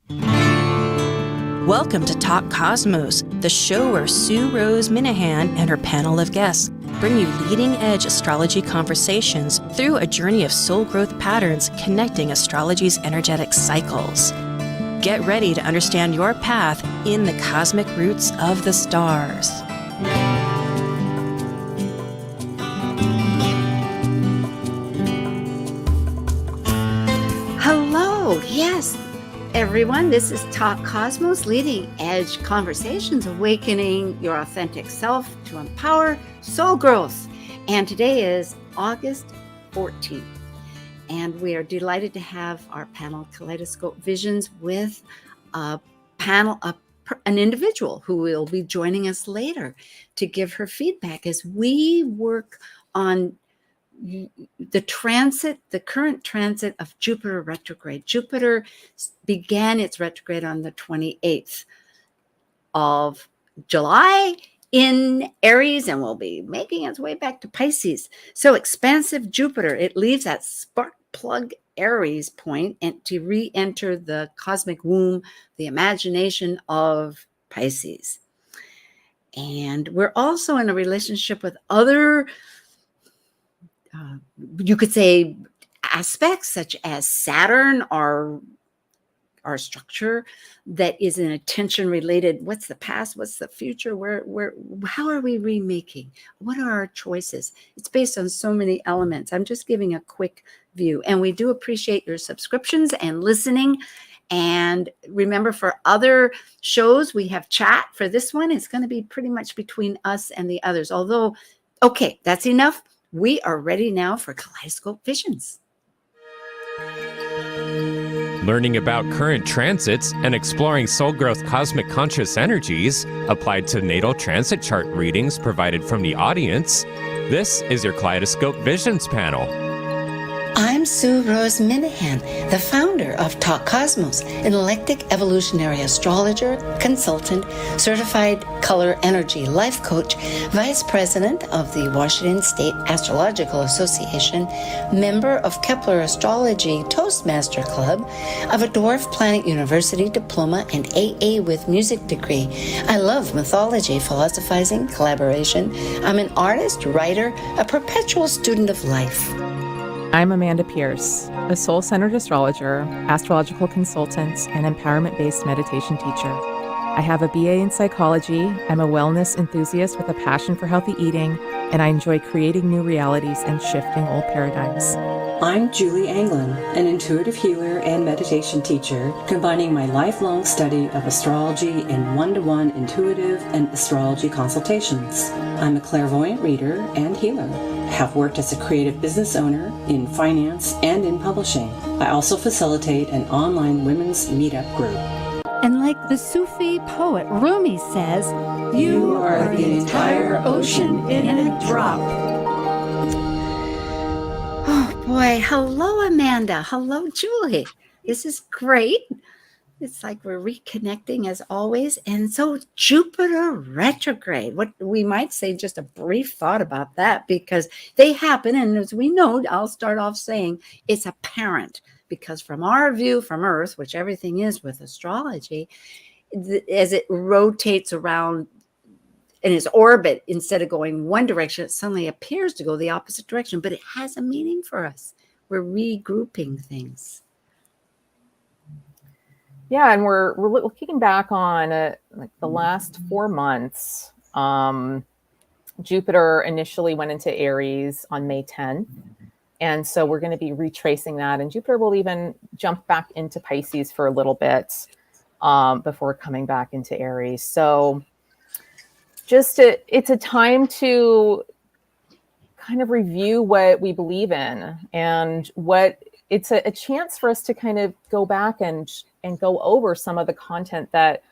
Welcome to Talk Cosmos, the show where Sue Rose Minahan and her panel of guests bring you leading-edge astrology conversations through a journey of soul growth patterns connecting astrology's energetic cycles. Get ready to understand your path in the cosmic roots of the stars. Hello, yes, everyone. This is Talk Cosmos, leading edge conversations, awakening your authentic self to empower soul growth. And today is August 14th. And we are delighted to have our panel, Kaleidoscope Visions, with a panel, an individual who will be joining us later to give her feedback as we work on the current transit of Jupiter retrograde. Jupiter began its retrograde on the 28th of July in Aries and will be making its way back to Pisces. So expansive Jupiter, it leaves that spark plug Aries point and to re-enter the cosmic womb, the imagination of Pisces. And we're also in a relationship with other you could say aspects such as Saturn, our structure that is in a tension related. What's the past? What's the future? How are we remaking? What are our choices? It's based on so many elements. I'm just giving a quick view, and we do appreciate your subscriptions and listening. And remember, for other shows, we have chat. For this one, it's going to be pretty much between us and the others. Although, okay, that's enough. We are ready now for Kaleidoscope Visions. Learning about current transits and exploring soul growth cosmic conscious energies applied to natal transit chart readings provided from the audience. This is your Kaleidoscope Visions panel. I'm Sue Rose Minahan, the founder of Talk Cosmos, an eclectic evolutionary astrologer, consultant, certified color energy life coach, vice president of the Washington State Astrological Association, member of Kepler Astrology Toastmaster Club, of a Dwarf Planet University diploma and AA with music degree. I love mythology, philosophizing, collaboration. I'm an artist, writer, a perpetual student of life. I'm Amanda Pierce, a soul-centered astrologer, astrological consultant, and empowerment-based meditation teacher. I have a BA in psychology. I'm a wellness enthusiast with a passion for healthy eating, and I enjoy creating new realities and shifting old paradigms. I'm Julie Anglin, an intuitive healer and meditation teacher, combining my lifelong study of astrology in one-to-one intuitive and astrology consultations. I'm a clairvoyant reader and healer. Have worked as a creative business owner in finance and in publishing. I also facilitate an online women's meetup group. And like the Sufi poet Rumi says, you are the entire ocean in a drop. Oh boy, hello Amanda, hello Julie. This is great. It's like we're reconnecting as always. And so Jupiter retrograde, what we might say just a brief thought about that, because they happen. And as we know, I'll start off saying it's apparent because from our view from Earth, which everything is with astrology, as it rotates around in its orbit, instead of going one direction, it suddenly appears to go the opposite direction, but it has a meaning for us. We're regrouping things. Yeah, and we're looking back on like the last 4 months. Jupiter initially went into Aries on May 10th. And so we're going to be retracing that. And Jupiter will even jump back into Pisces for a little bit before coming back into Aries. So it's a time to kind of review what we believe in and what it's a chance for us to kind of go back and go over some of the content that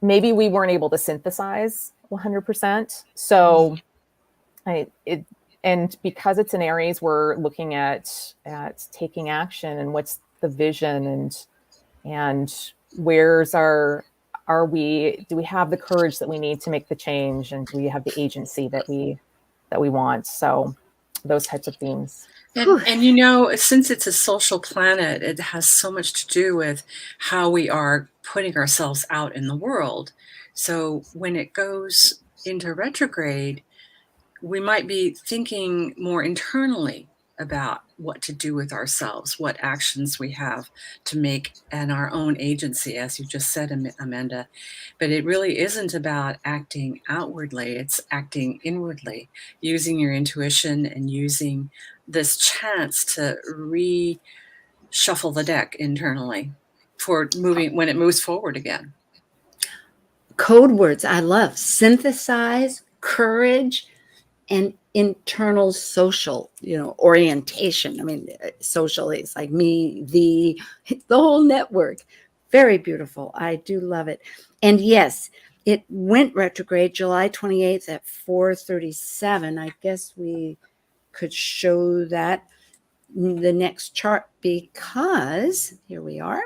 maybe we weren't able to synthesize 100%. So and because it's an Aries, we're looking at taking action and what's the vision and where's do we have the courage that we need to make the change, and do we have the agency that we want? So those types of themes. And you know, since it's a social planet, it has so much to do with how we are putting ourselves out in the world. So when it goes into retrograde, we might be thinking more internally about what to do with ourselves, what actions we have to make, and our own agency, as you just said, Amanda. But it really isn't about acting outwardly, it's acting inwardly, using your intuition and using this chance to reshuffle the deck internally for moving when it moves forward again. Code words I love: synthesize, courage, and internal social, orientation. I mean, socially, it's like me, the whole network. Very beautiful. I do love it. And yes, it went retrograde July 28th at 4:37. I guess we could show that the next chart, because here we are.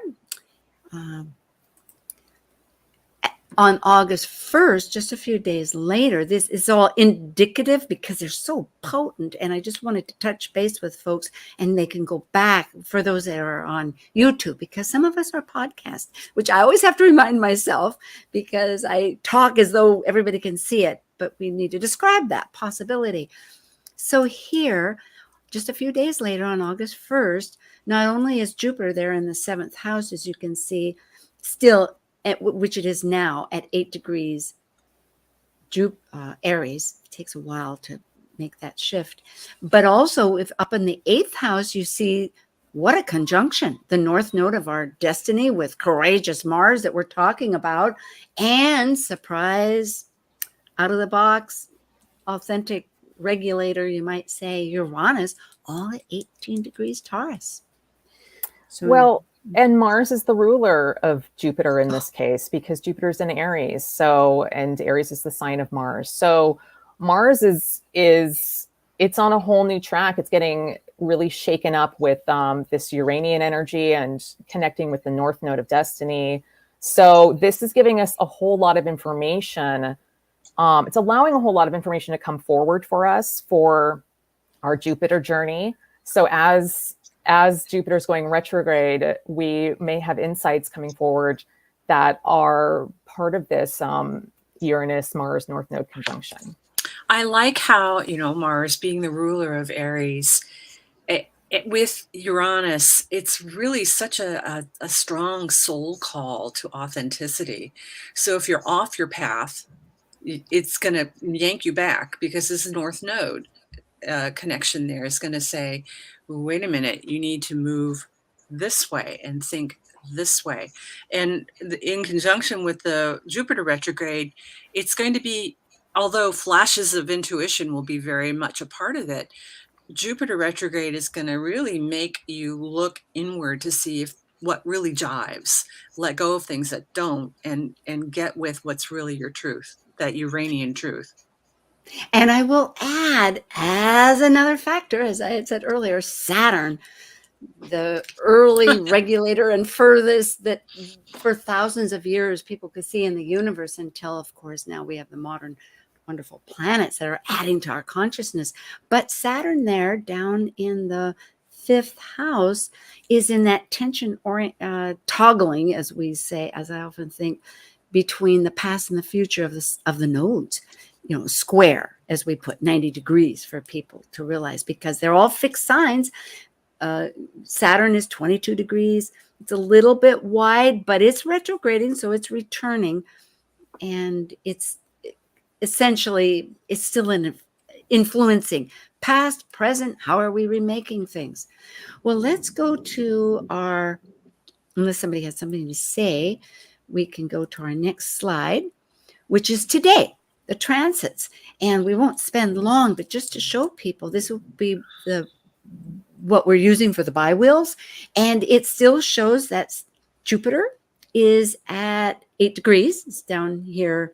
On August 1st, just a few days later, this is all indicative because they're so potent. And I just wanted to touch base with folks, and they can go back for those that are on YouTube, because some of us are podcasts, which I always have to remind myself, because I talk as though everybody can see it, but we need to describe that possibility. So here, just a few days later on August 1st, not only is Jupiter there in the 7th house, as you can see, still which it is now at 8 degrees Aries. It takes a while to make that shift. But also, if up in the 8th house, you see what a conjunction, the north node of our destiny with courageous Mars that we're talking about, and surprise, out of the box, authentic regulator, you might say, Uranus, all at 18 degrees Taurus. So, well, and Mars is the ruler of Jupiter in this case, because Jupiter's in Aries. So, and Aries is the sign of Mars. So Mars is it's on a whole new track. It's getting really shaken up with this Uranian energy and connecting with the north node of destiny. So this is giving us a whole lot of information. It's allowing a whole lot of information to come forward for us for our Jupiter journey. So as Jupiter's going retrograde, we may have insights coming forward that are part of this Uranus-Mars North Node conjunction. I like how, Mars being the ruler of Aries, with Uranus, it's really such a strong soul call to authenticity. So if you're off your path, it's going to yank you back, because this North Node connection there is going to say, wait a minute, you need to move this way and think this way. And in conjunction with the Jupiter retrograde, it's going to be, although flashes of intuition will be very much a part of it, Jupiter retrograde is going to really make you look inward to see if what really jives, let go of things that don't, and get with what's really your truth, that Uranian truth. And I will add, as another factor, as I had said earlier, Saturn, the early regulator and furthest that for thousands of years people could see in the universe, until, of course, now we have the modern wonderful planets that are adding to our consciousness. But Saturn there down in the 5th house is in that tension toggling, as we say, as I often think, between the past and the future of the nodes. Square, as we put 90 degrees for people to realize, because they're all fixed signs. Saturn is 22 degrees. It's a little bit wide, but it's retrograding, so it's returning. And it's essentially, it's still influencing past, present. How are we remaking things? Well, let's go to unless somebody has something to say, we can go to our next slide, which is today, the transits. And we won't spend long, but just to show people, this will be what we're using for the bi-wheels. And it still shows that Jupiter is at 8 degrees. It's down here.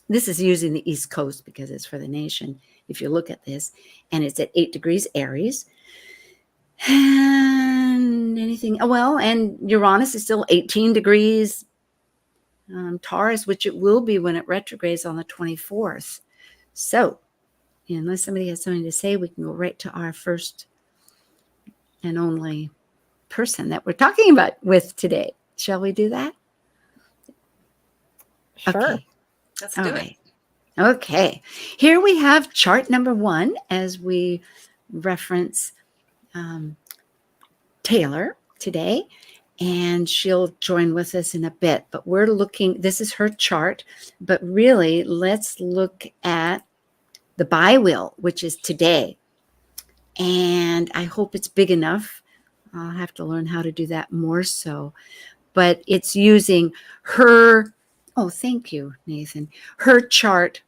This is using the East Coast because it's for the nation, if you look at this. And it's at 8 degrees Aries. And and Uranus is still 18 degrees Taurus, which it will be when it retrogrades on the 24th. So unless somebody has something to say, we can go right to our first and only person that we're talking about with today. Shall we do that? Sure. Okay. Let's All do right. it. Okay. Here we have chart number 1 as we reference Taylor today, and she'll join with us in a bit. But we're looking, this is her chart, but really let's look at the bi-wheel, which is today. And I hope it's big enough. I'll have to learn how to do that more so. But it's using her, oh, thank you, Nathan. Her chart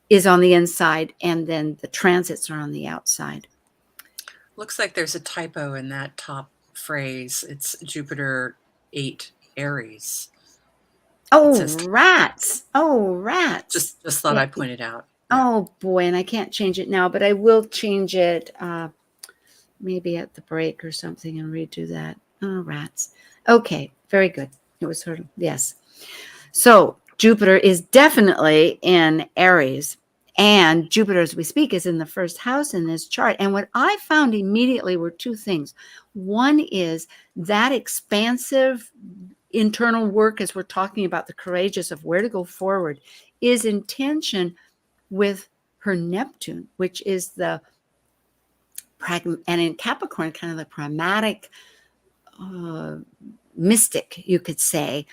is on the inside, and then the transits are on the outside. Looks like there's a typo in that top phrase. It's Jupiter 8 Aries. Oh, rats. Oh, rats. Just thought I'd point it out. Yeah. Oh, boy, and I can't change it now, but I will change it maybe at the break or something and redo that. Oh, rats. Okay, very good. It was sort of, yes. So Jupiter is definitely in Aries, and Jupiter, as we speak, is in the first house in this chart. And what I found immediately were two things. One is that expansive internal work, as we're talking about the courageous of where to go forward, is in tension with her Neptune, which is the and in Capricorn, kind of the pragmatic mystic, you could say,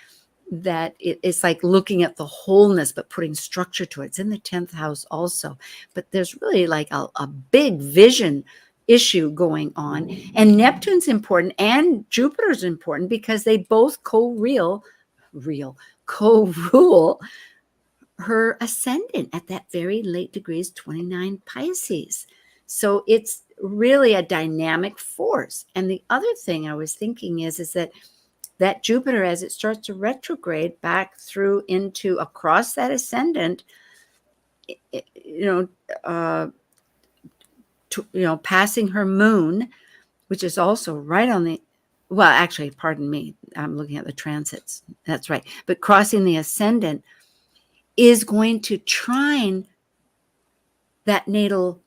that it's like looking at the wholeness, but putting structure to it. It's in the 10th house also. But there's really like a big vision issue going on. And Neptune's important and Jupiter's important because they both co-rule her ascendant at that very late degrees 29 Pisces. So it's really a dynamic force. And the other thing I was thinking is that Jupiter, as it starts to retrograde back through into across that ascendant, passing her moon, which is also right on the, well, actually, pardon me, I'm looking at the transits. That's right. But crossing the ascendant is going to trine that natal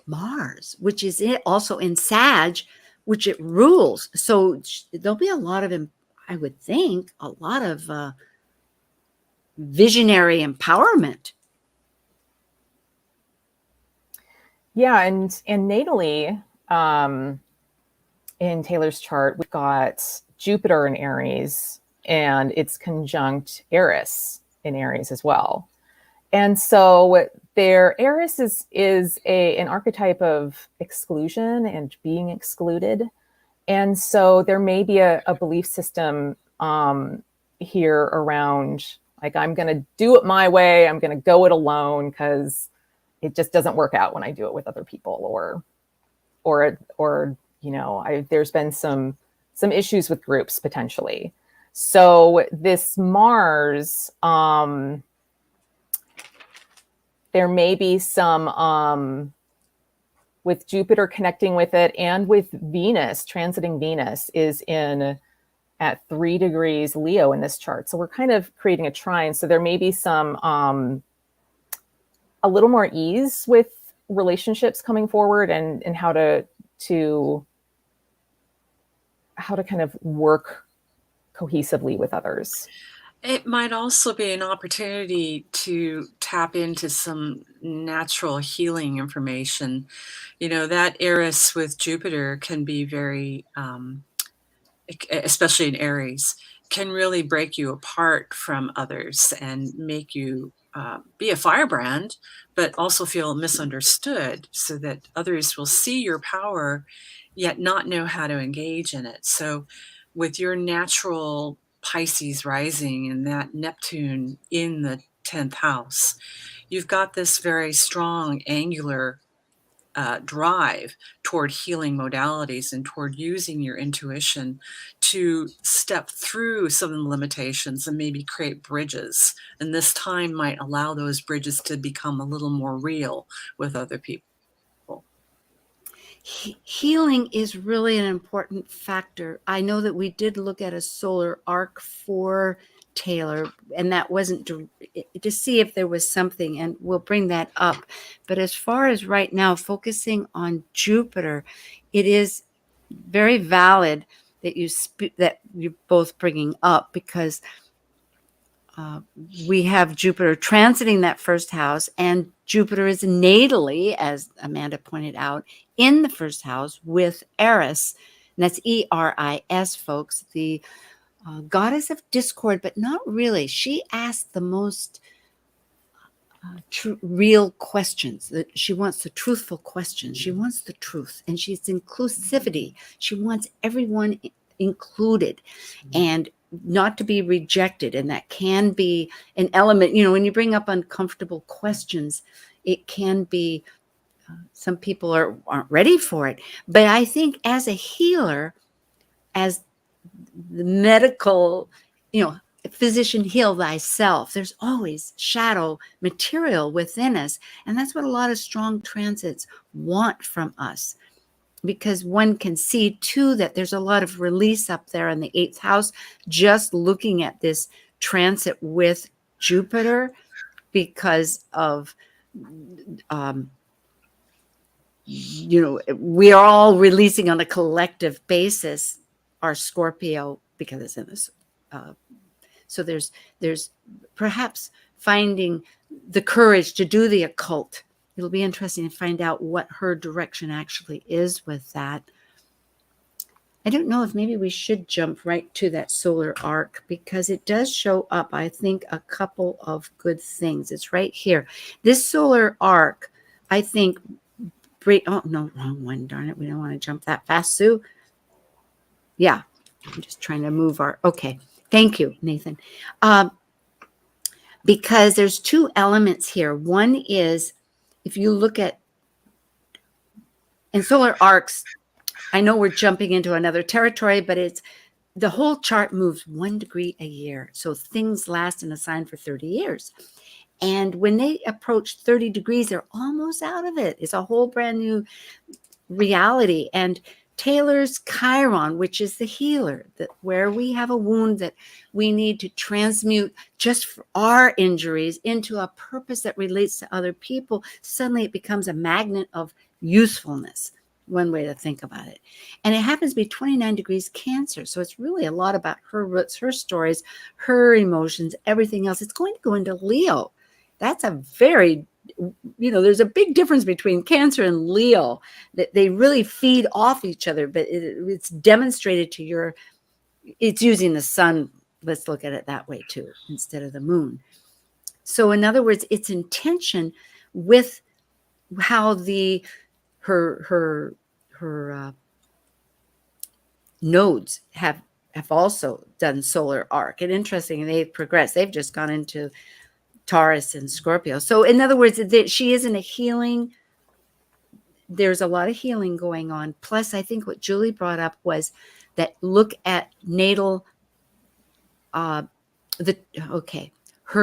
Mars, which is also in Sag, which it rules. So there'll be a lot of, I would think, a lot of visionary empowerment. Yeah, and natally, in Taylor's chart, we've got Jupiter in Aries, and it's conjunct Eris in Aries as well. And so Eris is an archetype of exclusion and being excluded. And so there may be a belief system here around, like, I'm going to do it my way. I'm going to go it alone because it just doesn't work out when I do it with other people, or there's been some issues with groups potentially. So this Mars, there may be some, with Jupiter connecting with it, and with Venus, transiting Venus is at 3 degrees Leo in this chart. So we're kind of creating a trine. So there may be some, a little more ease with relationships coming forward, and how to kind of work cohesively with others. It might also be an opportunity to tap into some natural healing information. That Eris with Jupiter can be very, especially in Aries, can really break you apart from others and make you be a firebrand, but also feel misunderstood, so that others will see your power, yet not know how to engage in it. So with your natural Pisces rising and that Neptune in the 10th house, you've got this very strong angular drive toward healing modalities and toward using your intuition to step through some of the limitations and maybe create bridges. And this time might allow those bridges to become a little more real with other people. Healing is really an important factor. I know that we did look at a solar arc for Taylor, and that wasn't to see if there was something, and we'll bring that up. But as far as right now, focusing on Jupiter, it is very valid that that you're both bringing up, because we have Jupiter transiting that first house, and Jupiter is natally, as Amanda pointed out, in the first house with Eris, and that's Eris, folks, the goddess of discord, but not really. She asked the most real questions. She wants the truthful questions. She wants the truth, and she's inclusivity. She wants everyone included and not to be rejected. And that can be an element, when you bring up uncomfortable questions, it can be some people aren't ready for it. But I think as a healer, as the medical, physician, heal thyself, there's always shadow material within us. And that's what a lot of strong transits want from us, because one can see too that there's a lot of release up there in the 8th house, just looking at this transit with Jupiter, because of we are all releasing on a collective basis our Scorpio, because it's in this so there's perhaps finding the courage to do the occult. It'll be interesting to find out what her direction actually is with that. I don't know if maybe we should jump right to that solar arc, because it does show up, I think, a couple of good things. It's right here. This solar arc, I think, oh, no, wrong one, darn it. We don't want to jump that fast, Sue. Yeah, I'm just trying to move okay. Thank you, Nathan. Because there's two elements here. One is, if you look at, and solar arcs, I know we're jumping into another territory, but it's the whole chart moves 1 degree a year. So things last in a sign for 30 years. And when they approach 30 degrees, they're almost out of it. It's a whole brand new reality. And Taylor's Chiron, which is the healer, that where we have a wound that we need to transmute just for our injuries into a purpose that relates to other people, suddenly it becomes a magnet of usefulness. One way to think about it. And it happens to be 29 degrees Cancer. So it's really a lot about her roots, her stories, her emotions, everything else. It's going to go into Leo. That's a very, there's a big difference between Cancer and Leo, that they really feed off each other, but it's demonstrated to it's using the sun. Let's look at it that way too, instead of the moon. So in other words, it's intention with how her nodes have also done solar arc. And interesting, they've progressed. They've just gone into Taurus and Scorpio. So in other words, she is in a healing. There's a lot of healing going on. Plus, I think what Julie brought up was that look at natal, her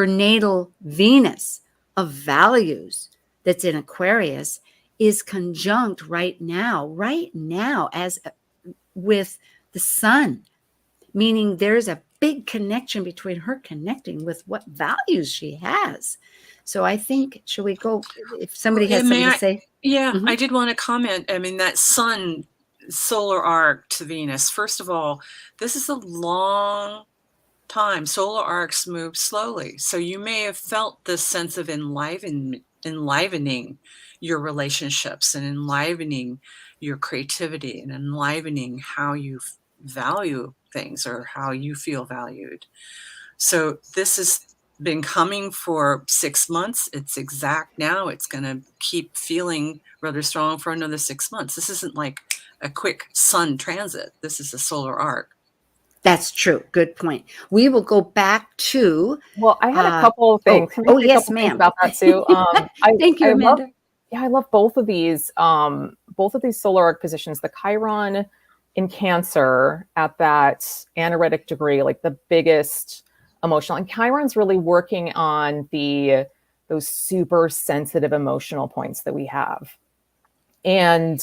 natal Venus of values that's in Aquarius is conjunct right now as with the sun, meaning there's a big connection between her connecting with what values she has. So I think, should we go, if somebody has something to say? Yeah, I did want to comment. I mean, that sun solar arc to Venus, first of all, this is a long time. Solar arcs move slowly. So you may have felt this sense of enlivening your relationships and enlivening your creativity and enlivening how you value things or how you feel valued. So this has been coming for 6 months. It's exact now. It's going to keep feeling rather strong for another 6 months. This isn't like a quick sun transit. This is a solar arc. That's true. Good point. We will go back to. Well, I had a couple of things. Yes, ma'am. About that, Sue. Thank you, Amanda. I love both of these solar arc positions. The Chiron in Cancer at that anaretic degree, like the biggest emotional, and Chiron's really working on those super sensitive emotional points that we have. And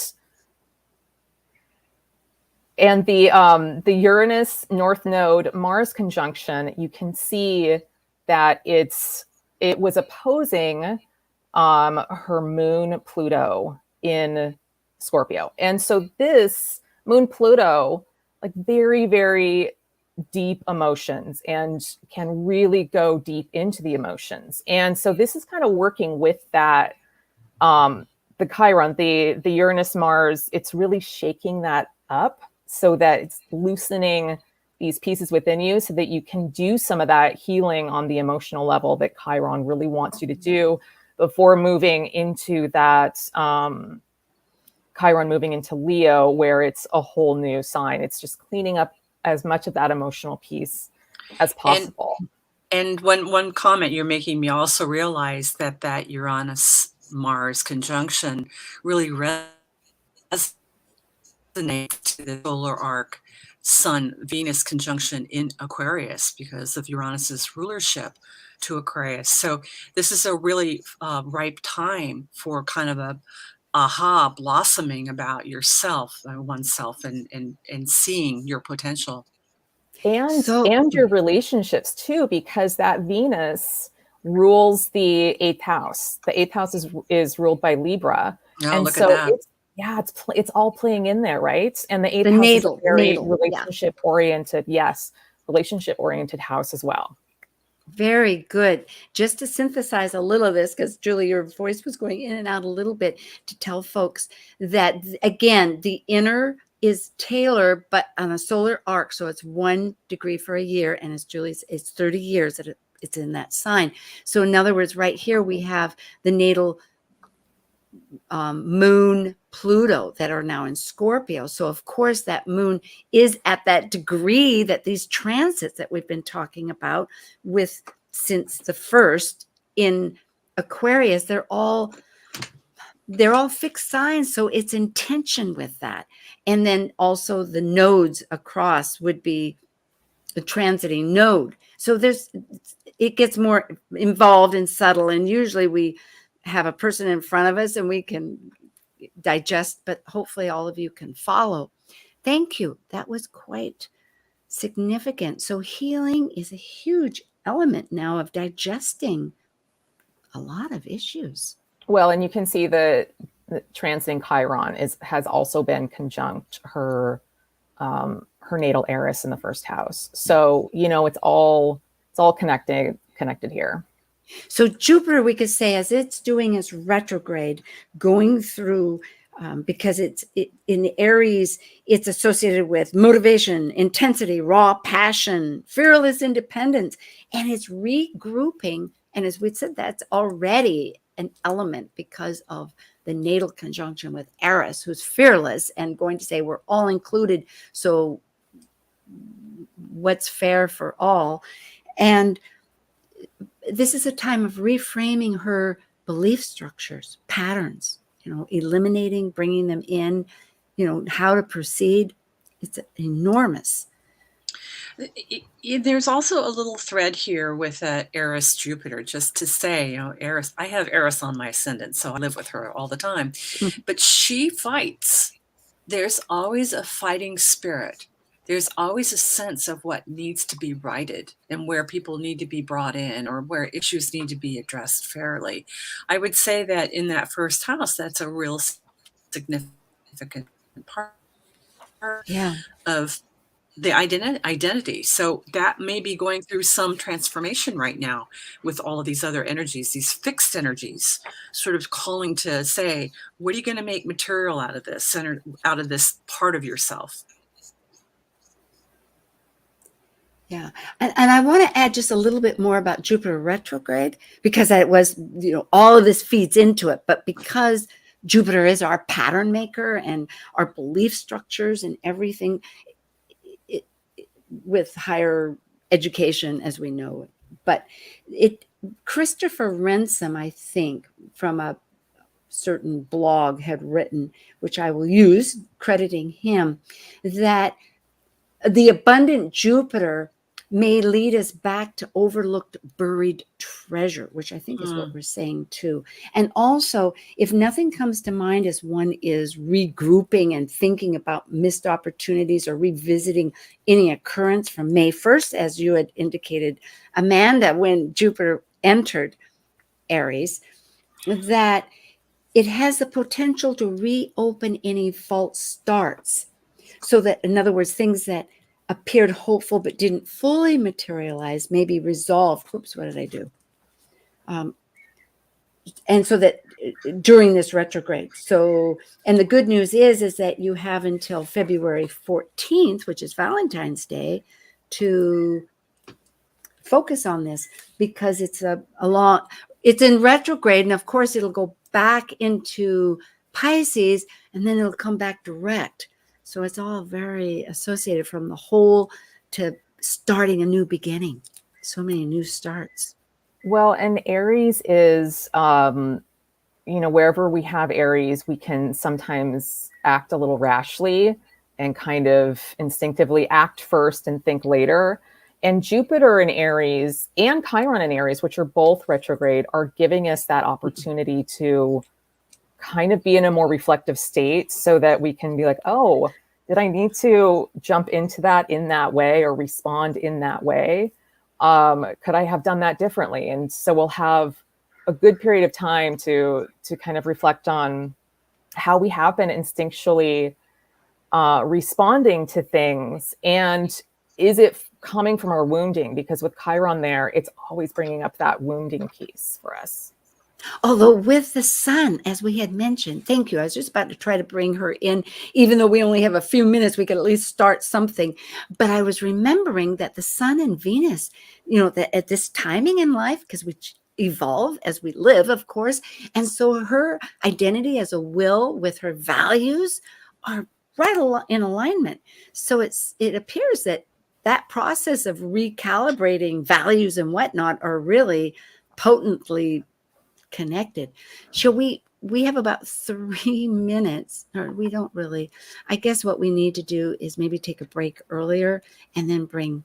And the Uranus North Node Mars conjunction, you can see that it was opposing her moon Pluto in Scorpio. And so this moon Pluto, like very, very deep emotions and can really go deep into the emotions. And so this is kind of working with that, the Chiron, the Uranus Mars, it's really shaking that up so that it's loosening these pieces within you so that you can do some of that healing on the emotional level that Chiron really wants you to do before moving into that Chiron moving into Leo, where it's a whole new sign. It's just cleaning up as much of that emotional piece as possible. And one comment you're making me also realize that Uranus Mars conjunction really resonates to the solar arc Sun Venus conjunction in Aquarius because of Uranus's rulership to Aquarius. So this is a really ripe time for kind of a aha blossoming about yourself, oneself, and seeing your potential. And your relationships too, because that Venus rules the eighth house. The eighth house is ruled by Libra. Oh, and look so at that. it's all playing in there, right? And the eighth The house natal, is a very natal, relationship oriented, relationship oriented house as well. Very good. Just to synthesize a little of this, because Julie, your voice was going in and out a little bit, to tell folks that, again, the inner is Taylor, but on a solar arc. So it's 1 degree for a year. And as Julie's, it's 30 years that it's in that sign. So in other words, right here, we have the natal moon Pluto that are now in Scorpio. So of course that moon is at that degree that these transits that we've been talking about with since the first in Aquarius, they're all fixed signs. So it's in tension with that. And then also the nodes across would be the transiting node. So it gets more involved and subtle. And usually we have a person in front of us and we can digest, but hopefully all of you can follow. Thank you. That was quite significant. So healing is a huge element now of digesting a lot of issues. Well, and you can see the transiting Chiron has also been conjunct her natal Aries in the first house. So, it's all connected here. So Jupiter, we could say, as it's doing its retrograde, going through, because in Aries, it's associated with motivation, intensity, raw passion, fearless independence, and it's regrouping. And as we said, that's already an element because of the natal conjunction with Aries, who's fearless and going to say we're all included. So what's fair for all? And this is a time of reframing her belief structures, patterns, eliminating, bringing them in, how to proceed. It's enormous. There's also a little thread here with Eris Jupiter, just to say, Eris, I have Eris on my ascendant, so I live with her all the time, but she fights. There's always a fighting spirit. There's always a sense of what needs to be righted and where people need to be brought in or where issues need to be addressed fairly. I would say that in that first house, that's a real significant part of the identity. So that may be going through some transformation right now with all of these other energies, these fixed energies, sort of calling to say, what are you going to make material out of this, out of this part of yourself? Yeah. And I want to add just a little bit more about Jupiter retrograde, because it was, all of this feeds into it. But because Jupiter is our pattern maker and our belief structures and everything with higher education as we know it. But Christopher Ransom, I think, from a certain blog had written, which I will use, crediting him, that the abundant Jupiter may lead us back to overlooked, buried treasure, which I think is what Mm. we're saying too. And also, if nothing comes to mind as one is regrouping and thinking about missed opportunities or revisiting any occurrence from May 1st, as you had indicated, Amanda, when Jupiter entered Aries, that it has the potential to reopen any false starts. So that, in other words, things that appeared hopeful but didn't fully materialize may be resolved. Whoops, what did I do? And so that during this retrograde. So, and the good news is that you have until February 14th, which is Valentine's Day, to focus on this, because it's it's in retrograde, and of course it'll go back into Pisces, and then it'll come back direct. So it's all very associated, from the whole to starting a new beginning. So many new starts. Well, and Aries is, wherever we have Aries, we can sometimes act a little rashly and kind of instinctively act first and think later. And Jupiter in Aries and Chiron in Aries, which are both retrograde, are giving us that opportunity to kind of be in a more reflective state, so that we can be like, oh, did I need to jump into that in that way or respond in that way? Could I have done that differently? And so we'll have a good period of time to kind of reflect on how we have been instinctually responding to things. And is it coming from our wounding? Because with Chiron there, it's always bringing up that wounding piece for us. Although with the sun, as we had mentioned, thank you. I was just about to try to bring her in, even though we only have a few minutes, we could at least start something. But I was remembering that the sun and Venus, that at this timing in life, because we evolve as we live, of course. And so her identity as a will with her values are right in alignment. So it appears that process of recalibrating values and whatnot are really potently connected. Shall we have about 3 minutes, or we don't really. I guess what we need to do is maybe take a break earlier and then bring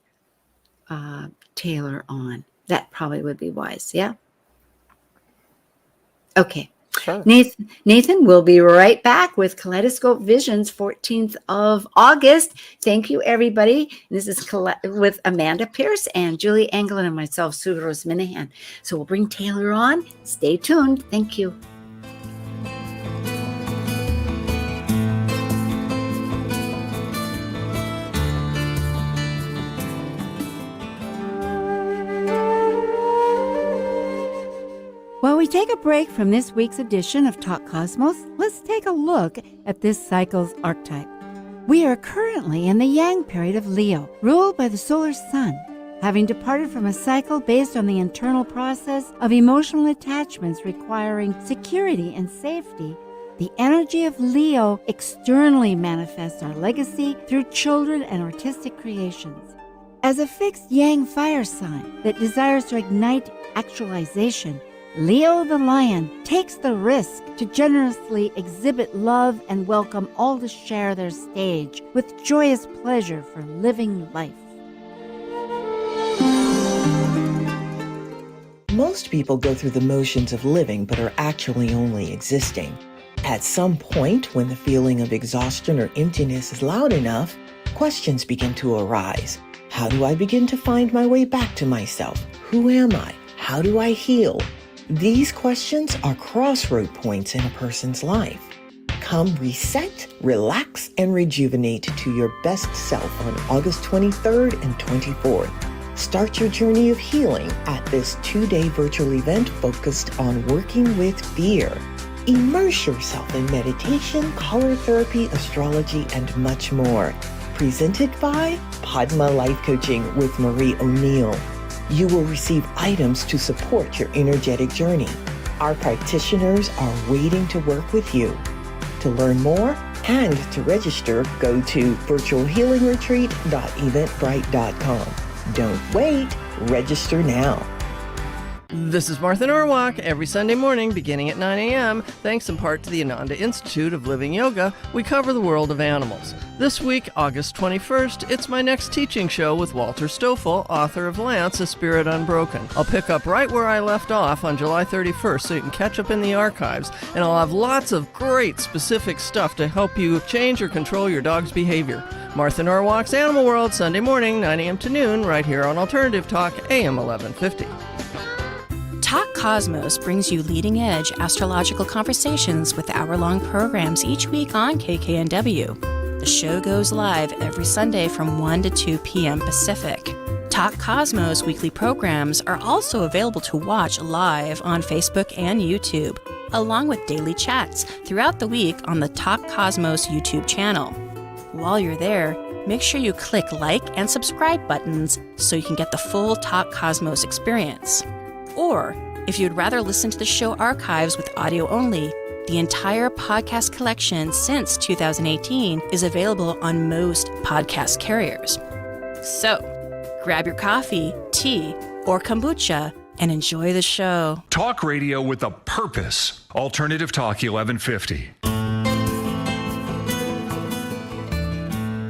Taylor on. That probably would be wise. Yeah. Okay. Sure. Nathan will be right back with Kaleidoscope Visions, 14th of August. Thank you, everybody. This is with Amanda Pierce and Julie Anglin and myself, Sue Rose Minahan. So we'll bring Taylor on. Stay tuned. Thank you. While we take a break from this week's edition of Talk Cosmos, let's take a look at this cycle's archetype. We are currently in the Yang period of Leo, ruled by the solar sun. Having departed from a cycle based on the internal process of emotional attachments requiring security and safety, the energy of Leo externally manifests our legacy through children and artistic creations. As a fixed Yang fire sign that desires to ignite actualization, Leo the lion takes the risk to generously exhibit love and welcome all to share their stage with joyous pleasure for living life. Most people go through the motions of living but are actually only existing. At some point, when the feeling of exhaustion or emptiness is loud enough, questions begin to arise. How do I begin to find my way back to myself? Who am I? How do I heal? These questions are crossroad points in a person's life. Come reset, relax, and rejuvenate to your best self on August 23rd and 24th. Start your journey of healing at this 2-day virtual event focused on working with fear. Immerse yourself in meditation, color therapy, astrology, and much more. Presented by Padma Life Coaching with Marie O'Neill. You will receive items to support your energetic journey. Our practitioners are waiting to work with you. To learn more and to register, go to virtualhealingretreat.eventbrite.com. Don't wait, register now. This is Martha Norwalk. Every Sunday morning, beginning at 9 a.m., thanks in part to the Ananda Institute of Living Yoga, we cover the world of animals. This week, August 21st, it's my next teaching show with Walter Stoffel, author of Lance, A Spirit Unbroken. I'll pick up right where I left off on July 31st so you can catch up in the archives, and I'll have lots of great specific stuff to help you change or control your dog's behavior. Martha Norwalk's Animal World, Sunday morning, 9 a.m. to noon, right here on Alternative Talk, AM 1150. Talk Cosmos brings you leading-edge astrological conversations with hour-long programs each week on KKNW. The show goes live every Sunday from 1 to 2 p.m. Pacific. Talk Cosmos weekly programs are also available to watch live on Facebook and YouTube, along with daily chats throughout the week on the Talk Cosmos YouTube channel. While you're there, make sure you click like and subscribe buttons so you can get the full Talk Cosmos experience. Or, if you'd rather listen to the show archives with audio only, the entire podcast collection since 2018 is available on most podcast carriers. So, grab your coffee, tea, or kombucha and enjoy the show. Talk radio with a purpose. Alternative Talk 1150.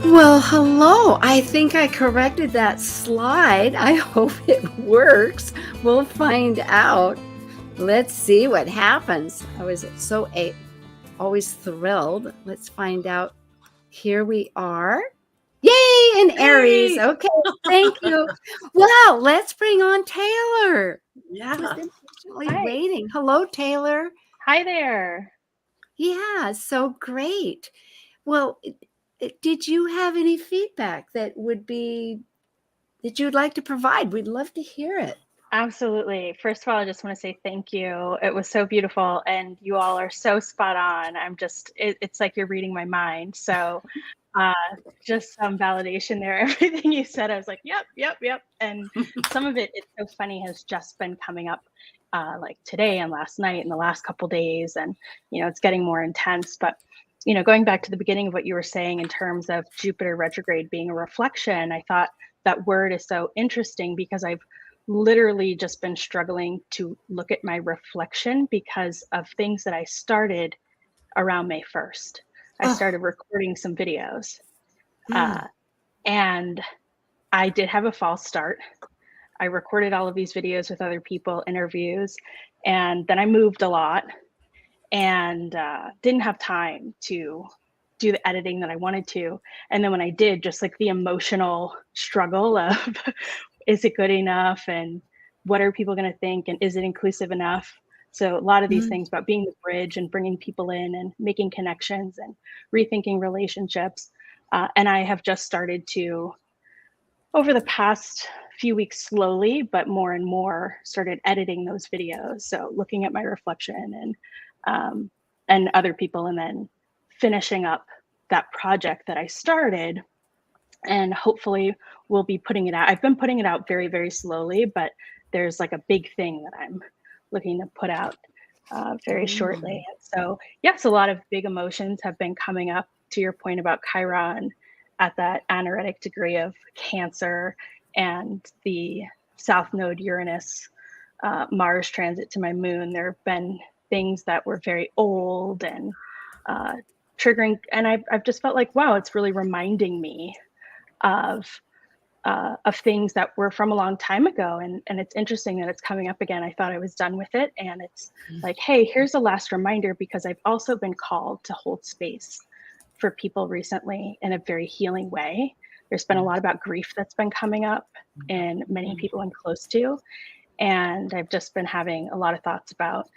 Well, hello. I think I corrected that slide. I hope it works. We'll find out. Let's see what happens. I was always thrilled. Let's find out. Here we are. Yay! In Aries. Okay, thank you. Wow, let's bring on Taylor. Yeah. Just impatiently waiting. Hello, Taylor. Hi there. Yeah, so great. Well, did you have any feedback that you'd like to provide? We'd love to hear it. Absolutely. First of all, I just want to say thank you. It was so beautiful and you all are so spot on. It's like you're reading my mind. So just some validation there. Everything you said, I was like, yep. And some of it's so funny, has just been coming up like today and last night and the last couple days. And, it's getting more intense. But going back to the beginning of what you were saying in terms of Jupiter retrograde being a reflection, I thought that word is so interesting because I've literally just been struggling to look at my reflection because of things that I started around May 1st. I started recording some videos and I did have a false start. I recorded all of these videos with other people, interviews, and then I moved a lot and didn't have time to do the editing that I wanted to. And then when I did, just like the emotional struggle of, is it good enough? And what are people going to think? And is it inclusive enough? So a lot of these things about being the bridge and bringing people in and making connections and rethinking relationships. And I have just started to, over the past few weeks, slowly, but more and more started editing those videos. So looking at my reflection and other people, and then finishing up that project that I started, and hopefully we'll be putting it out. I've been putting it out very, very slowly, but there's like a big thing that I'm looking to put out very shortly. So yes, a lot of big emotions have been coming up, to your point about Chiron at that anaretic degree of Cancer and the South Node Uranus Mars transit to my moon. There have been things that were very old and triggering, and I've just felt like, wow, it's really reminding me of things that were from a long time ago, and it's interesting that it's coming up again. I thought I was done with it, and it's like, hey, here's a last reminder, because I've also been called to hold space for people recently in a very healing way. There's been a lot about grief that's been coming up in many people I'm close to, and I've just been having a lot of thoughts about,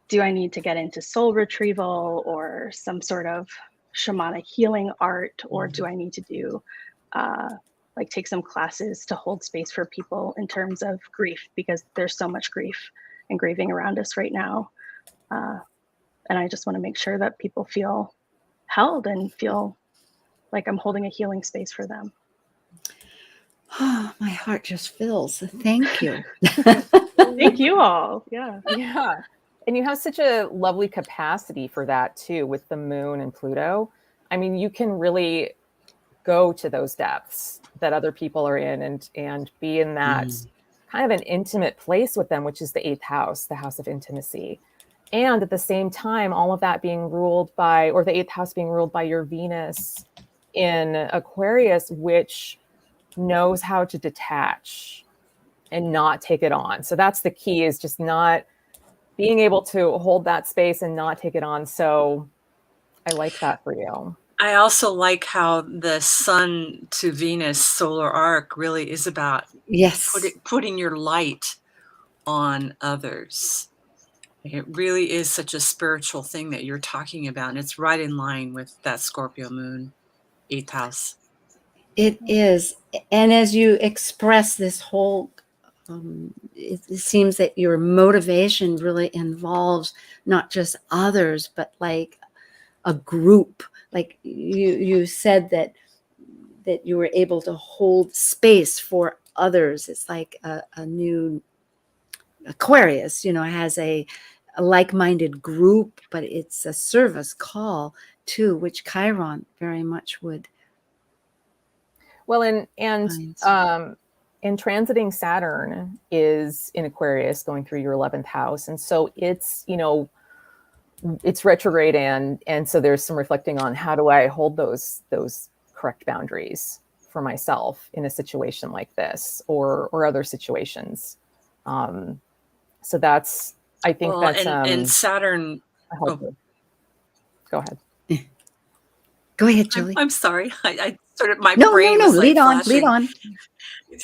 do I need to get into soul retrieval or some sort of shamanic healing art, or do I need to do like take some classes to hold space for people in terms of grief, because there's so much grief and grieving around us right now. And I just want to make sure that people feel held and feel like I'm holding a healing space for them. Oh, my heart just fills. Thank you. Thank you all. Yeah. And you have such a lovely capacity for that too, with the moon and Pluto. I mean, you can really go to those depths that other people are in and be in that kind of an intimate place with them, which is the 8th house, the house of intimacy. And at the same time, all of that being ruled by, or the 8th house being ruled by your Venus in Aquarius, which knows how to detach and not take it on. So that's the key, is just not being able to hold that space and not take it on. So I like that for you. I also like how the Sun to Venus solar arc really is about putting your light on others. It really is such a spiritual thing that you're talking about, and it's right in line with that Scorpio moon, 8th house. It is. And as you express this whole, it seems that your motivation really involves not just others, but like a group. Like you said that you were able to hold space for others. It's like a new Aquarius, has a like-minded group, but it's a service call too, which Chiron very much would. Well, and transiting Saturn is in Aquarius, going through your 11th house, and so it's it's retrograde, and so there's some reflecting on how do I hold those correct boundaries for myself in a situation like this or other situations. So that's, I think that's and Saturn. Go ahead. Go ahead, Julie. I'm sorry. I sort of my no, brain no, was lead like on, flashing. lead on.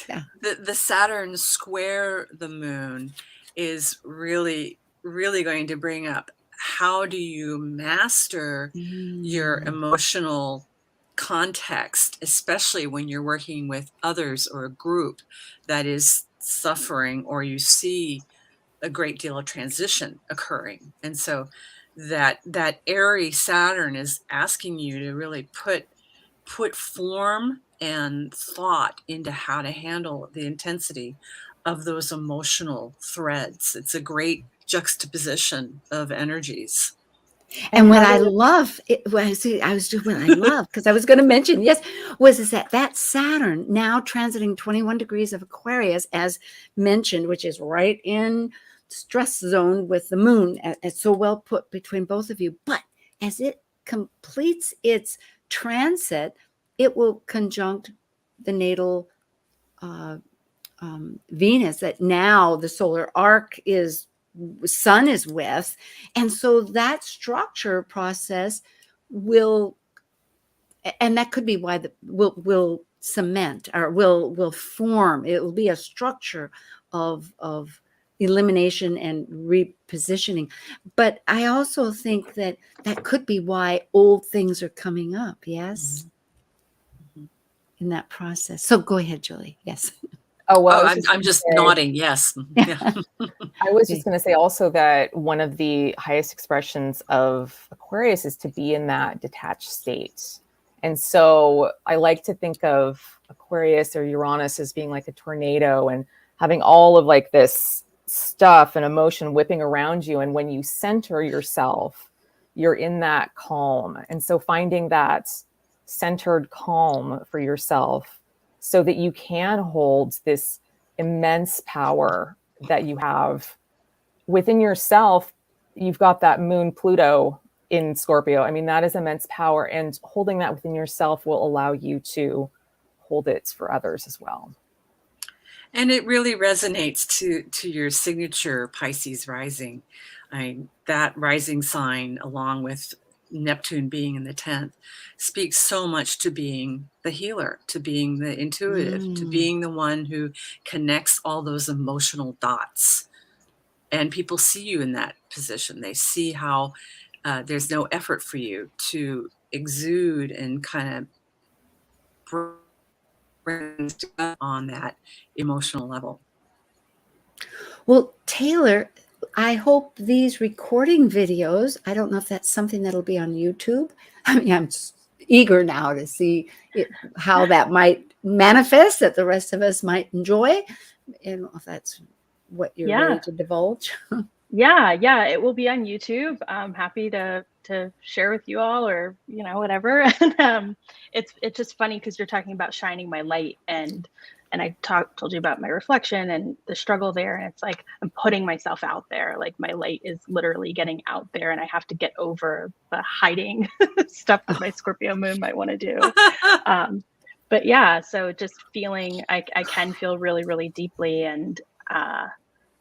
Yeah. The Saturn square the moon is really, really going to bring up how do you master your emotional context, especially when you're working with others or a group that is suffering, or you see a great deal of transition occurring. And so that Aries Saturn is asking you to really put form and thought into how to handle the intensity of those emotional threads. It's a great juxtaposition of energies. And what I love, because I was going to mention, is that Saturn now transiting 21 degrees of Aquarius, as mentioned, which is right in stress zone with the moon. It's so well put between both of you. But as it completes its transit, it will conjunct the natal Venus that now the solar arc Sun is with, and so that structure process will, and that could be why will cement or will form. It will be a structure of elimination and repositioning. But I also think that could be why old things are coming up. Yes. Mm-hmm. In that process. So go ahead, Julie. Yes. Oh, well, I'm just nodding. Yes. Yeah. I was just going to say also that one of the highest expressions of Aquarius is to be in that detached state. And so I like to think of Aquarius or Uranus as being like a tornado and having all of like this stuff and emotion whipping around you. And when you center yourself, you're in that calm. And so finding that centered calm for yourself so that you can hold this immense power that you have within yourself. You've got that moon Pluto in Scorpio. I mean, that is immense power, and holding that within yourself will allow you to hold it for others as well. And it really resonates to your signature Pisces rising. That rising sign, along with Neptune being in the 10th, speaks so much to being the healer, to being the intuitive, to being the one who connects all those emotional dots. And people see you in that position. They see how there's no effort for you to exude and kind of bring on that emotional level. Well, Taylor, I hope these recording videos, I don't know if that's something that'll be on YouTube. I mean, I'm eager now to see how that might manifest, that the rest of us might enjoy. I don't know if that's what you're ready to divulge. Yeah, it will be on YouTube. I'm happy to share with you all, or whatever. And it's just funny because you're talking about shining my light, and And I told you about my reflection and the struggle there. And it's like, I'm putting myself out there. Like my light is literally getting out there, and I have to get over the hiding stuff that my Scorpio moon might want to do. But yeah, so just feeling, I can feel really, really deeply. And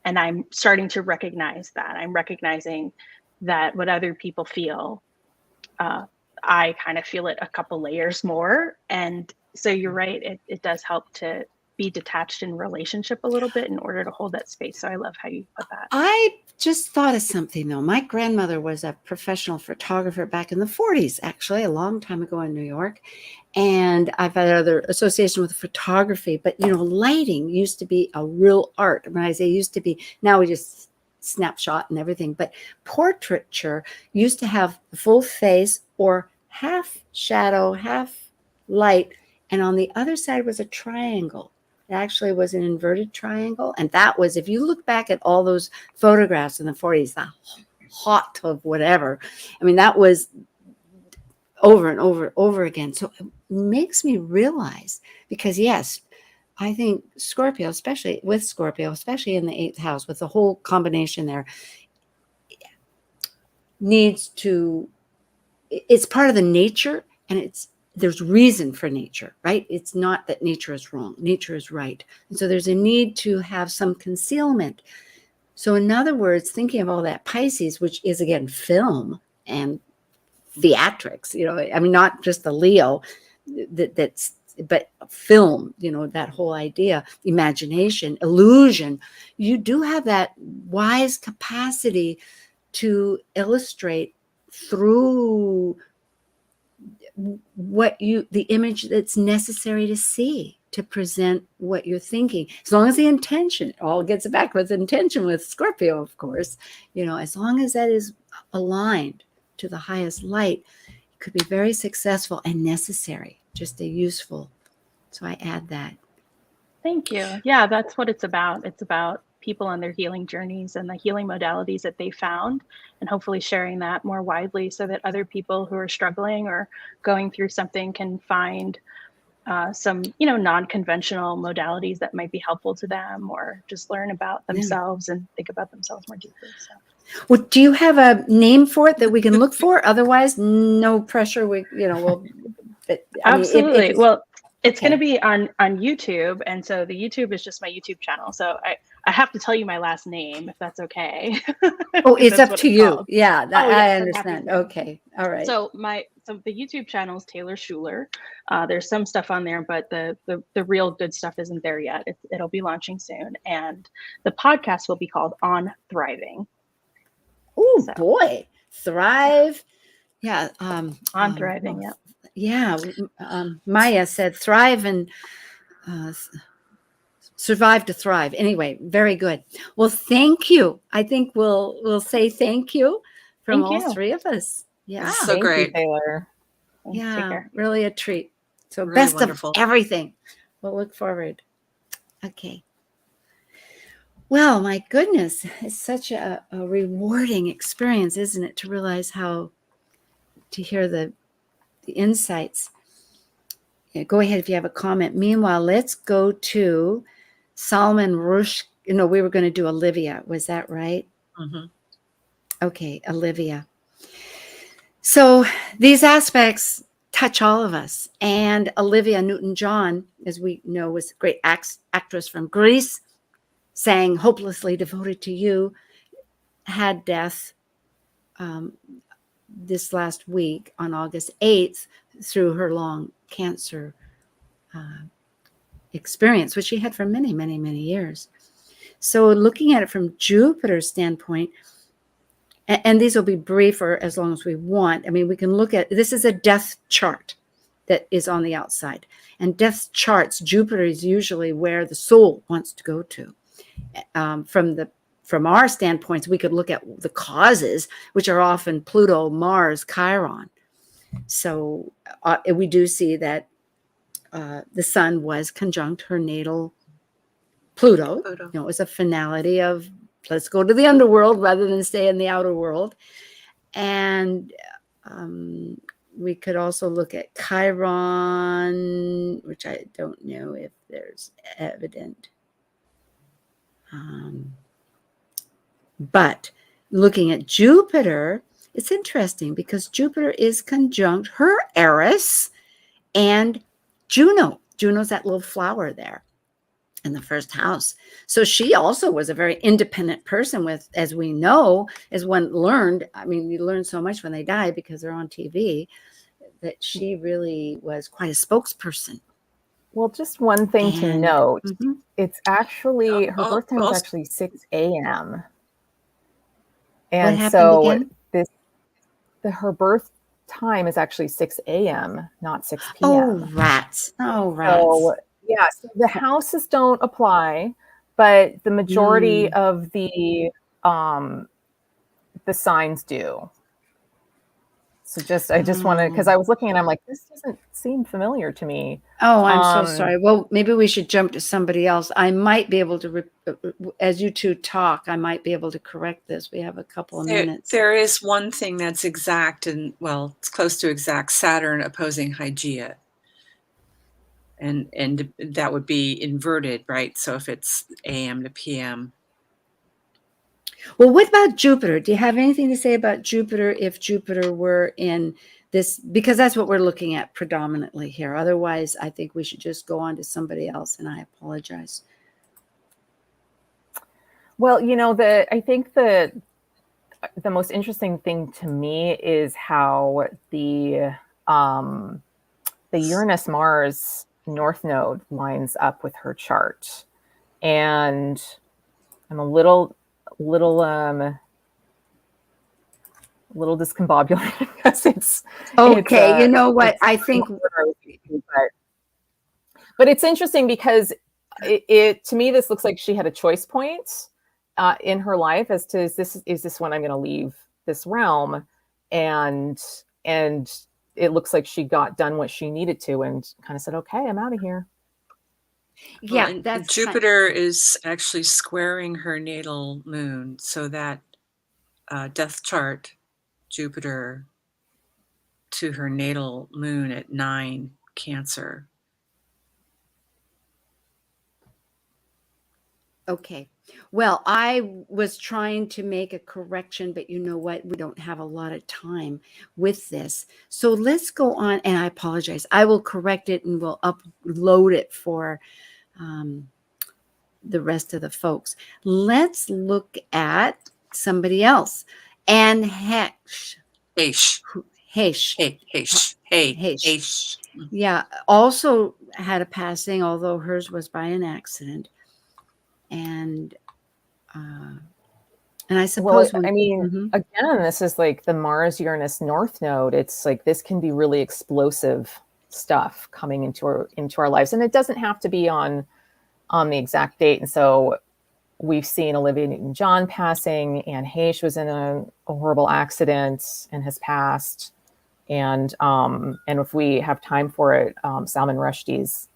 I'm starting to recognize that. I'm recognizing that what other people feel, I kind of feel it a couple layers more. And so you're right. It does help to be detached in relationship a little bit in order to hold that space. So I love how you put that. I just thought of something though. My grandmother was a professional photographer back in the 40s, actually, a long time ago in New York. And I've had other association with photography, but lighting used to be a real art. When I say used to be, now we just snapshot and everything, but portraiture used to have the full face or half shadow, half light. And on the other side was a triangle. It actually was an inverted triangle. And that was, if you look back at all those photographs in the 40s, the hot of whatever, I mean, that was over and over again. So it makes me realize, because yes, I think Scorpio, especially in the 8th house, with the whole combination there, it's part of the nature, and there's reason for nature, right? It's not that nature is wrong. Nature is right. And so there's a need to have some concealment. So in other words, thinking of all that Pisces, which is again, film and theatrics, I mean, not just the Leo but film, that whole idea, imagination, illusion, you do have that wise capacity to illustrate through the image that's necessary to see, to present what you're thinking, as long as the intention, it all gets back with intention with Scorpio, of course, as long as that is aligned to the highest light, it could be very successful and necessary, just a useful. So I add that. Thank you. Yeah, that's what it's about. It's about people on their healing journeys and the healing modalities that they found, and hopefully sharing that more widely so that other people who are struggling or going through something can find some, non-conventional modalities that might be helpful to them, or just learn about themselves and think about themselves more deeply. So. Well, do you have a name for it that we can look for? Otherwise, no pressure. Absolutely. Well, it's going to be on YouTube. And so the YouTube is just my YouTube channel. So I have to tell you my last name, if that's okay. Oh, it's up to you. Called. Yeah, I understand. Okay. All right. So the YouTube channel is Taylor Schuler. There's some stuff on there, but the real good stuff isn't there yet. It'll be launching soon. And the podcast will be called On Thriving. Oh, boy. Thrive. Yeah. On Thriving. Yeah. Yeah, Maya said thrive and survive to thrive. Anyway, very good. Well, thank you. I think we'll say thank you from all three of us. Yeah, so great, you, Taylor. Yeah, really a treat. So really best wonderful. Of everything. We'll look forward. Okay. Well, my goodness, it's such a rewarding experience, isn't it, to realize to hear the insights. Yeah, go ahead if you have a comment. Meanwhile, let's go to Solomon Rush. We were going to do Olivia. Was that right? Mm-hmm. Okay, Olivia. So these aspects touch all of us. And Olivia Newton-John, as we know, was a great actress from Greece, sang Hopelessly Devoted to You, had death this last week on August 8th through her long cancer experience, which she had for many, many, many years. So looking at it from Jupiter's standpoint, and these will be brief or as long as we want. I mean, we can look at, this is a death chart that is on the outside. And death charts, Jupiter is usually where the soul wants to go to. From our standpoints, we could look at the causes, which are often Pluto, Mars, Chiron. So we do see that the sun was conjunct her natal Pluto. It was a finality of let's go to the underworld rather than stay in the outer world. And we could also look at Chiron, which I don't know if there's evident. But looking at Jupiter, it's interesting because Jupiter is conjunct her Eris and Juno. Juno's that little flower there in the first house. So she also was a very independent person with, as we know, as one learned, I mean, you learn so much when they die because they're on TV, that she really was quite a spokesperson. Well, just one thing to note, it's actually, her birth time is also- actually 6 a.m. What And happened so again? her birth time is actually 6 a.m., not 6 p.m. Oh, rats. Oh, rats. So, yeah, so the houses don't apply, but the majority of the signs do. So I just want to, because I was looking and I'm like, this doesn't seem familiar to me. Oh, I'm so sorry. Well, maybe we should jump to somebody else. I might be able to, as you two talk, I might be able to correct this. We have a couple of minutes. There is one thing that's exact, and well, it's close to exact. Saturn opposing Hygeia. And that would be inverted, right? So if it's AM to PM. Well, what about Jupiter? Do you have anything to say about Jupiter if Jupiter were in this? Because that's what we're looking at predominantly here. Otherwise, I think we should just go on to somebody else, and I apologize. Well, I think the most interesting thing to me is how the Uranus Mars North Node lines up with her chart. And I'm a little discombobulated because it's okay. You know what? I think, but it's interesting because it to me this looks like she had a choice point in her life as to is this when I'm going to leave this realm, and it looks like she got done what she needed to and kind of said, okay, I'm out of here. Yeah, well, that's Jupiter is actually squaring her natal moon, so that death chart, Jupiter to her natal moon at 9 Cancer. Okay. Well, I was trying to make a correction, but you know what? We don't have a lot of time with this. So let's go on, and I apologize. I will correct it and we'll upload it for the rest of the folks. Let's look at somebody else. Anne Hesh. Yeah, also had a passing, although hers was by an accident. And I suppose again, this is like the Mars Uranus North Node. It's like this can be really explosive stuff coming into our lives, and it doesn't have to be on the exact date. And so we've seen Olivia Newton-John passing. Anne Heche was in a horrible accident and has passed. And if we have time for it, Salman Rushdie's.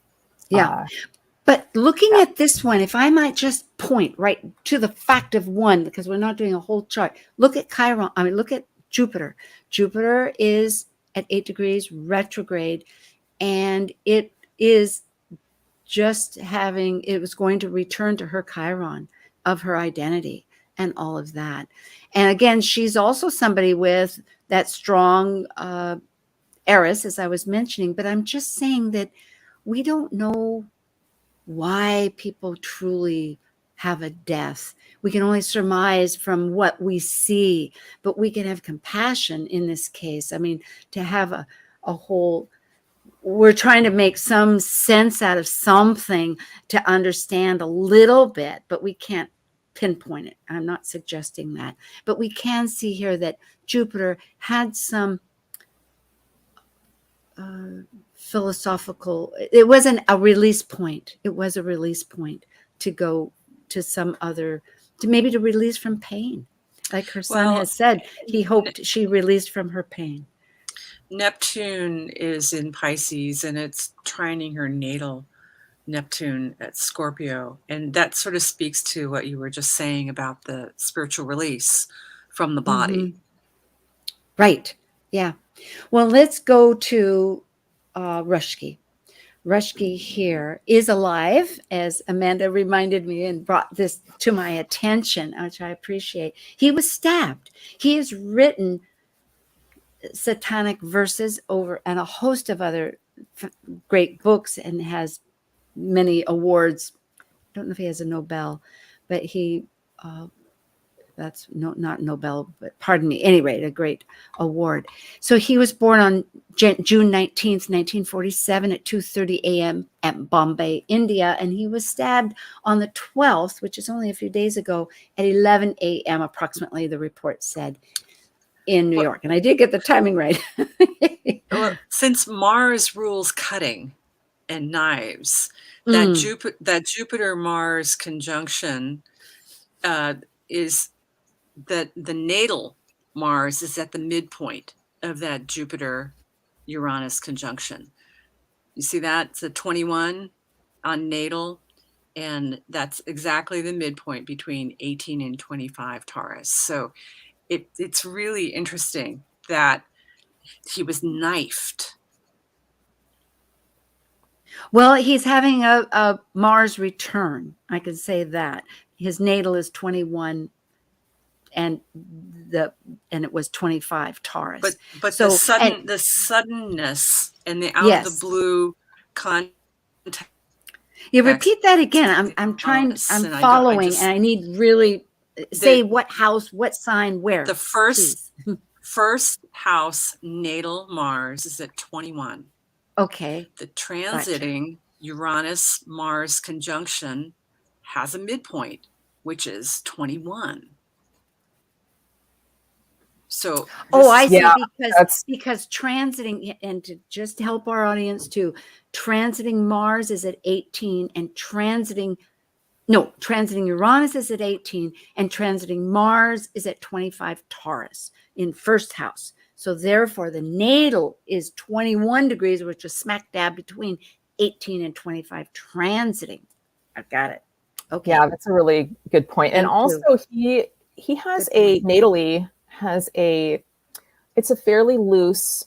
But looking at this one, if I might just point right to the fact of one, because we're not doing a whole chart. Look at Chiron. Look at Jupiter. Jupiter is at 8 degrees retrograde, and it is just it was going to return to her Chiron of her identity and all of that. And again, she's also somebody with that strong Eris, as I was mentioning, but I'm just saying that we don't know why people truly have a death. We can only surmise from what we see, but we can have compassion in this case. I mean, to have a whole, we're trying to make some sense out of something to understand a little bit, but we can't pinpoint it. I'm not suggesting that, but we can see here that Jupiter had some philosophical, it wasn't a release point. It was a release point to go to some other, to maybe to release from pain. Like her son has said, he hoped she released from her pain. Neptune is in Pisces, and it's trining her natal Neptune at Scorpio. And that sort of speaks to what you were just saying about the spiritual release from the body. Right. Yeah. Well, let's go to Rushki. Rushki here is alive, as Amanda reminded me and brought this to my attention, which I appreciate. He was stabbed. He has written satanic verses over and a host of other great books and has many awards. I don't know if he has a Nobel, but he that's not Nobel, but pardon me. Anyway, a great award. So he was born on June 19th, 1947 at 2:30 a.m. at Bombay, India. And he was stabbed on the 12th, which is only a few days ago, at 11 a.m. approximately, the report said, in New York. And I did get the timing right. Well, since Mars rules cutting and knives, that Jupiter-Mars conjunction is that the natal Mars is at the midpoint of that Jupiter-Uranus conjunction. You see that? It's a 21 on natal, and that's exactly the midpoint between 18 and 25 Taurus. So it's really interesting that he was knifed. Well, he's having a Mars return. I can say that. His natal is 21 and it was 25 Taurus. But so, the suddenness and the out of the blue context. You repeat that again. I'm following, and I need really say what house, what sign, where. The first house natal Mars is at 21. Okay. The transiting Uranus Mars conjunction has a midpoint, which is 21. So I see, because transiting, and to just help our audience too, transiting Mars is at 18 and transiting Uranus is at 18 and transiting Mars is at 25 Taurus in first house. So therefore the natal is 21 degrees, which is smack dab between 18 and 25 transiting. I've got it. Okay. Yeah, that's a really good point. And also he has natally has it's a fairly loose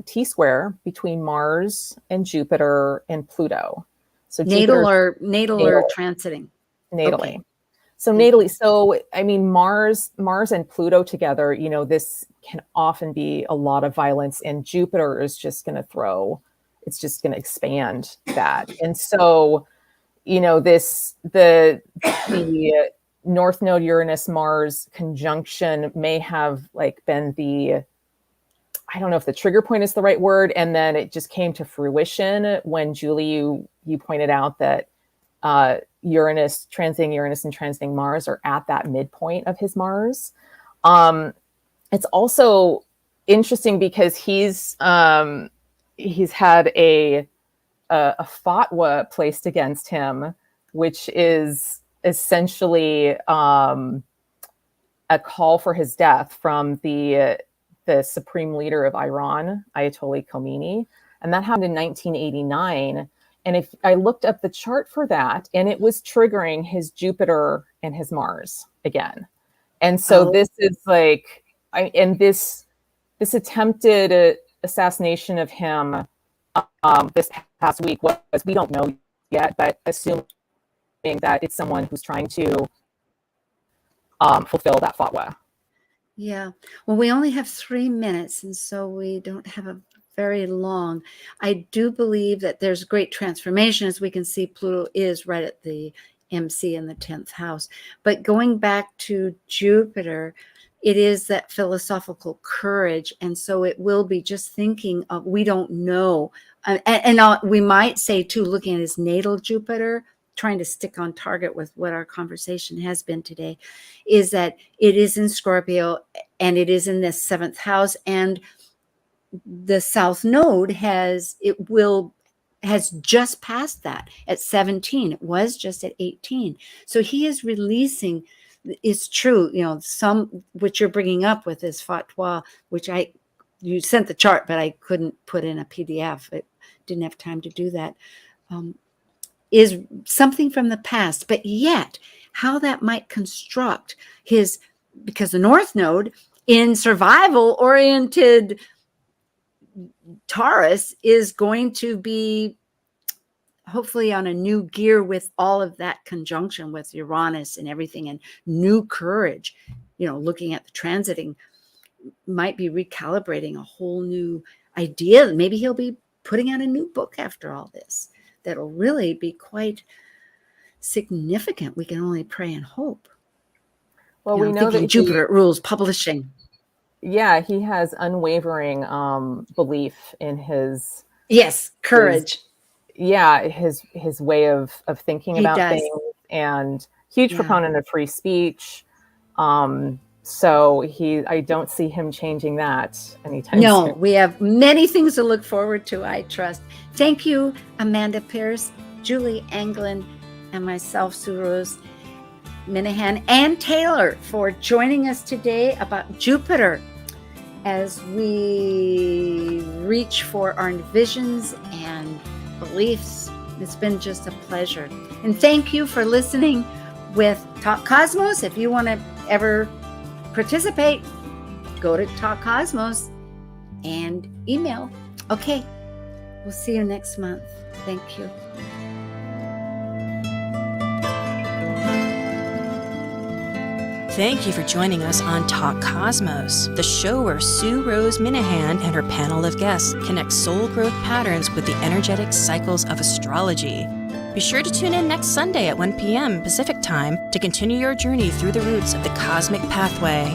T-square between Mars and Jupiter and Pluto. So natal or transiting? Natally. Okay. So natally. So, I mean, Mars and Pluto together, this can often be a lot of violence, and Jupiter is just going to expand that. And so, the North Node Uranus Mars conjunction may have been I don't know if the trigger point is the right word. And then it just came to fruition when Julie, you pointed out that transiting Uranus and transiting Mars are at that midpoint of his Mars. It's also interesting because he's had a fatwa placed against him, which is essentially a call for his death from the supreme leader of Iran, Ayatollah Khomeini. And that happened in 1989. And if I looked up the chart for that, and it was triggering his Jupiter and his Mars again. And so this is this attempted assassination of him this past week was, we don't know yet, but assuming that it's someone who's trying to fulfill that fatwa. Yeah. Well, we only have 3 minutes, and so we don't have a very long. I do believe that there's great transformation. As we can see, Pluto is right at the MC in the 10th house. But going back to Jupiter, it is that philosophical courage. And so it will be just thinking of, we don't know. And we might say, too, looking at his natal Jupiter, trying to stick on target with what our conversation has been today, is that it is in Scorpio and it is in this 7th house. And the South Node has just passed that at 17. It was just at 18. So he is releasing. It's true, some which you're bringing up with this fatwa, which you sent the chart, but I couldn't put in a PDF. It didn't have time to do that. Is something from the past, but yet how that might construct because the North Node in survival oriented Taurus is going to be hopefully on a new gear with all of that conjunction with Uranus and everything, and new courage, looking at the transiting, might be recalibrating a whole new idea. Maybe he'll be putting out a new book after all this that'll really be quite significant. We can only pray and hope. Well, we know that Jupiter rules publishing. Yeah, he has unwavering belief in his courage. His way of thinking about things, and huge proponent of free speech. So I don't see him changing that anytime soon. No, we have many things to look forward to, I trust. Thank you, Amanda Pierce, Julie Anglin, and myself, Sue Rose Minahan, and Taylor, for joining us today about Jupiter as we reach for our visions and beliefs. It's been just a pleasure. And thank you for listening with Talk Cosmos. If you want to ever participate, go to Talk Cosmos and email. Okay, we'll see you next month. Thank you. Thank you for joining us on Talk Cosmos, the show where Sue Rose Minahan and her panel of guests connect soul growth patterns with the energetic cycles of astrology. Be sure to tune in next Sunday at 1 p.m. Pacific Time to continue your journey through the roots of the cosmic pathway.